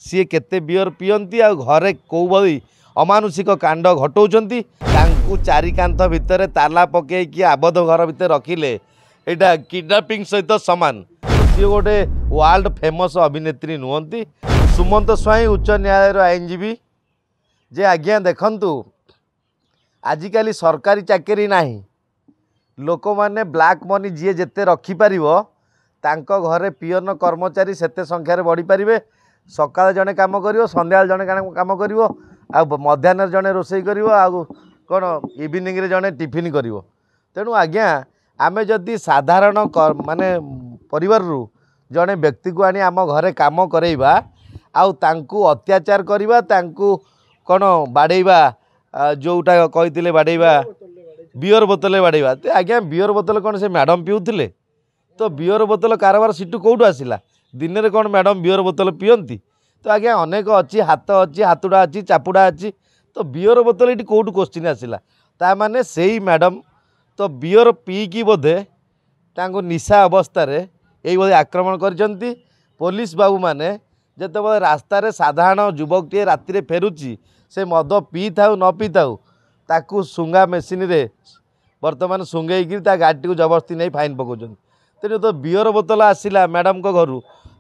सी केते बियर पियंती आ घरे कौ भली अमानुषिक कांड घटाऊँच चारिकांथ भितर ताला पकईकि आबद्ध घर भितर रखिले यहाँ किडनापिंग सहित सामान। सी गोटे वर्ल्ड फेमस अभिनेत्री नुहति सुमंत स्वाई उच्च न्यायालय आईनजीवी जे आज्ञा देखंतु आजिकल सरकारी चाकरी नाही लोक माने ब्लैक मनी जी जेते रखिपर तांको घरे पियन कर्मचारी सेते संख्यार बढ़ी पारे। सकाल जड़े कम कर संध्या जड़े कम कर मध्याह्न जड़े रोषे कर कौन इवनिंग रे जड़े टिफिन कर। तेणु आज्ञा आमे जदि साधारण माने परिवार रु जड़े व्यक्ति को आनी आम घरे काम करइबा आउ तांकु अत्याचार करवा तांकु कौन बाड़ेबा जोटा कही बाड़ेबा बियर बोतल बाड़ेबा आज्ञा बियर बोतल कौन से मैडम पिउथिले तो बियर बोतल कारबार सीटू कौटू आसला दिन में कौन मैडम बियर बोतल पियंती तो आज्ञा अनेक अच्छी हाथ अच्छी हाथुड़ा अच्छी चापुड़ा अच्छी तो बियर बोतल ये कौटू क्वेश्चन आसला ता माने सेही मैडम तो बियर पीकी बोधे तांको निशा अवस्था रे यही बोधे आक्रमण करचंती। पुलिस बाबू माने जेतेबेले रास्तार साधारण युवकटे राति फेरुची से मद पी थाउ न पी थाउ ताकू सुंगा मेसीन रे वर्तमान सुंगेकी गाड़ी को जबरदस्ती नहीं फाइन पकाउछन। तेणु तो बियर बोतल आसला मैडम को घर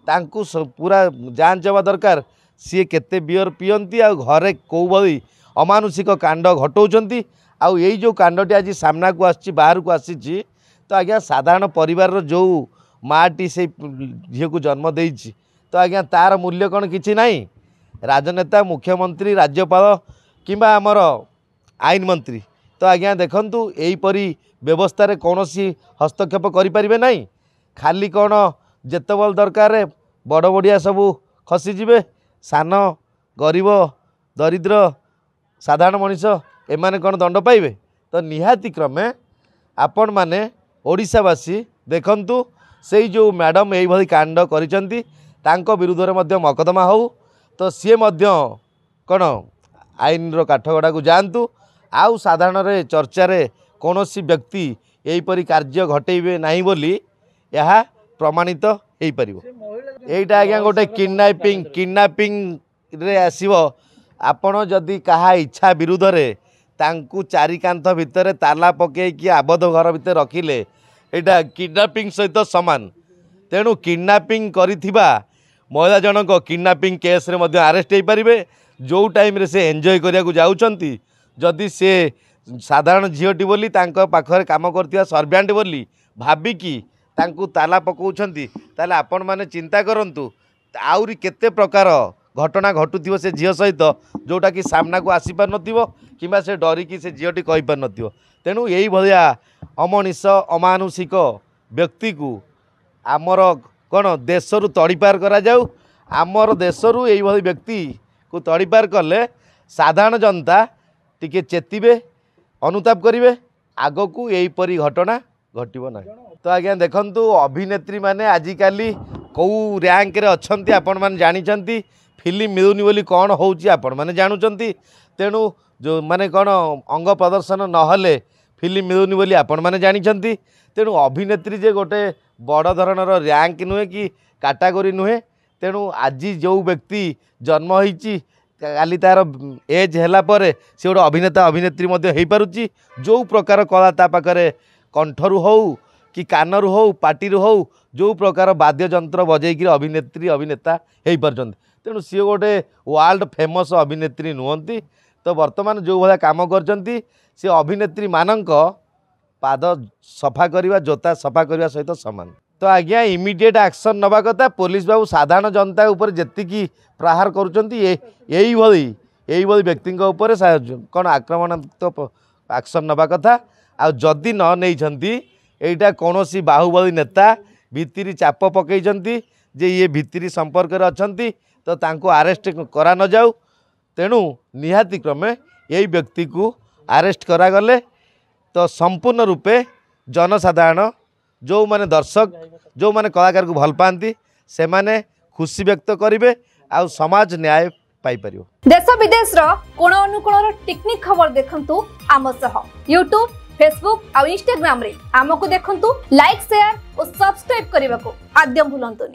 तांकू पूरा जांच होगा दरकार सी केते बियर पियंती आ घरे कौ भली अमानुषिक कांड घटाऊँच आउ यही जो कांडटी आज सामना को आसी बाहर को आसी तो आज्ञा साधारण परिवार जो माटी से झील को जन्म देइछि तो आज्ञा तार मूल्य कौन किछि नहीं। राजनेता मुख्यमंत्री राज्यपाल किंबा आमर आईन मंत्री तो आज्ञा देखंतु एहीपरी व्यवस्था रे कौनसी हस्तक्षेप करें ना खाली कौन जेतेबल दरकार बड़ बड़िया सबू खसीजे सान गरीब दरिद्र साधारण मनीष एमाने कौन दंड पाइबे तो निहाती क्रमे आपण माने ओडिशावासी देखंतु से जो मैडम यही भली कांड करिसंती तांको विरुद्ध रे मध्य मकदमा हो तो सी मध्य कौन आईन रो काठगड़ा को जातु आउ साधारण रे चर्चा रे कौनसी व्यक्ति यहीपरी कार्य घटेबे नहीं बोली यह प्रमाणित हो पारिबो। एटा आज्ञा गोटे किडनैपिंग रे आसीबो आपण जदि कहा इच्छा विरुद्ध रे तांकु चारिकांथ भितर ताला पकईकि आबद्ध घर भितर रखिले यहाँ किडनैपिंग सहित सामान। तेणु किडनैपिंग करिथिबा महिला जनक किडनैपिंग केस रे मध्य अरेस्ट हो पारे। जो टाइम रे से एंजॉय करिया को जाउचंती जदि से साधारण झीटी बोली पाखरे काम करथिबा सर्वेंट बोली भाबिकी तांकु ताला पकाउछंती ताले आपण माने चिंता करंतु आउरी केते प्रकार घटना घटुथिबो से झील सहित जोटा कि सामना को आसी पार नथिबो किंबा से डरिकी से झीटी कहि पार नथिबो। तेणु यही भलिया अमनिष अमानुषिक व्यक्ति को आमर कौन देशरू तड़ीपार करा जाऊ आमर देशरू यही भली व्यक्ति को तड़ीपार कले साधारण जनता टिके चेतिबे अनुताप करिवे आग को यहीपरी घटना घटो ना। तो आज्ञा देखंतु अभिनेत्री माने आजिकाली कौ रैंक रे अछंती आपण माने जानिचंती फिल्म मिलुनी बोली कौन होउची आपण माने जानुचंती। तेणु जो माने कौन अंग प्रदर्शन नहले फिल्म मिलुनी बोली आपण माने जानिचंती। तेणु अभिनेत्री जे गोटे बड़ धरणर रैंक नुहे कि कैटेगरी नुहे। तेणु आज जो व्यक्ति जन्म होईची काली तार एज है सी गोटे अभिनेता अभिनेत्री हो पारुची जो प्रकार कला ता पाखरे कंठरू हो कि कानरू हो पाटिरू हो जो प्रकार वाद्य जंत्र बजेकी अभिनेत्री अभिनेता हो पार्छन। तेणु सी गोटे वर्ल्ड फेमस अभिनेत्री नुहति तो वर्तमान जो भाया काम करचंती सी अभिनेत्री मानक पाद सफा करवा जोता सफा करवा सहित सामान। तो आज्ञा इमिडिएट एक्शन नवा कथा पुलिस बाबू साधारण जनता उपर जेतिकी प्रहार करुचंती यही भली व्यक्ति उपर कौन आक्रमणात्मक एक्शन नवा कथा आ जदि न नहीं एटा कौनसी बाहुबली नेता भितरी चाप पकईचंती जे ये भितरी संपर्क अच्छी तो तांको अरेस्ट करा न जाऊ। तेणु निहाती क्रमे यही व्यक्ति को अरेस्ट करागले तो संपूर्ण रूपे जनसाधारण जो माने दर्शक जो माने कलाकार को भल पाती से माने खुशी व्यक्त करेंगे आ समाज न्याय पाई परियो। देश विदेश रो कोण अनुकोण टेक्निक खबर देखंतु आम सह यूट्यूब फेसबुक और इंस्टाग्राम रे आमको देखंतु लाइक शेयर और सब्सक्राइब करने को आद्यम भूलंतुनी।